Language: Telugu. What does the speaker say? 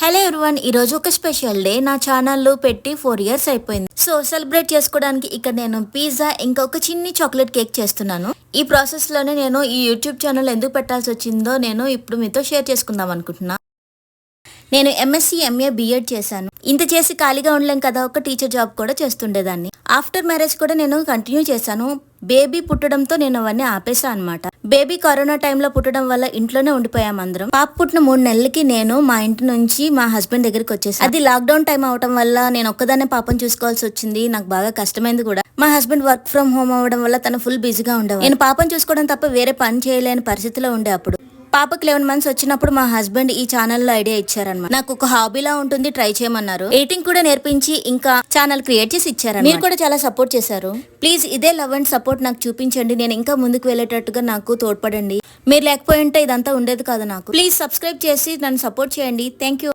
హలో ఎవ్రీవన్, ఈ రోజు ఒక స్పెషల్ డే. నా ఛానల్లో పెట్టి 4 ఇయర్స్ అయిపోయింది. సో సెలబ్రేట్ చేసుకోవడానికి ఇక్కడ నేను పిజ్జా ఇంకా ఒక చిన్ని చాక్లెట్ కేక్ చేస్తున్నాను. ఈ ప్రాసెస్ లోనే నేను ఈ యూట్యూబ్ ఛానల్ ఎందుకు పెట్టాల్సి వచ్చిందో నేను ఇప్పుడు మీతో షేర్ చేసుకుందాం అనుకుంటున్నా. నేను ఎంఎస్సి ఎంఏ బిఎడ్ చేశాను. ఇంత చేసి ఖాళీగా ఉండలేం కదా, ఒక టీచర్ జాబ్ కూడా చేస్తుండేదాన్ని. ఆఫ్టర్ మ్యారేజ్ కూడా నేను కంటిన్యూ చేశాను. బేబీ పుట్టడంతో నేను అవన్నీ ఆపేసా అనమాట. బేబీ కరోనా టైంలో పుట్టడం వల్ల ఇంట్లోనే ఉండిపోయాం అందరం. పాప పుట్టిన 3 నెలలకి నేను మా ఇంటి నుంచి మా హస్బెండ్ దగ్గరికి వచ్చేసాను. అది లాక్డౌన్ టైం అవడం వల్ల నేను ఒక్కదాన్నే పాపను చూసుకోవాల్సి వచ్చింది. నాకు బాగా కష్టమైంది కూడా. మా హస్బెండ్ వర్క్ ఫ్రమ్ హోమ్ అవ్వడం వల్ల తను ఫుల్ బిజీగా ఉండేవాడు. నేను పాపను చూసుకోవడం తప్ప వేరే పని చేయలేని పరిస్థితిలో ఉండే అప్పుడు. పాపకి 11 మంత్స్ వచ్చినప్పుడు మా హస్బెండ్ ఈ ఛానల్లో ఐడియా ఇచ్చారనమాట. నాకు ఒక హాబీలా ఉంటుంది, ట్రై చేయమన్నారు. ఎడిటింగ్ కూడా నేర్పించి ఇంకా ఛానల్ క్రియేట్ చేసి ఇచ్చారు. మీరు కూడా చాలా సపోర్ట్ చేశారు. ప్లీజ్ ఇదే లవ్ అండ్ సపోర్ట్ నాకు చూపించండి. నేను ఇంకా ముందుకు వెళ్ళేటట్టుగా నాకు తోడ్పడండి. మీరు లేకపోయి ఉంటే ఇదంతా ఉండేది కాదు నాకు. ప్లీజ్ సబ్స్క్రైబ్ చేసి నన్ను సపోర్ట్ చేయండి. Thank you.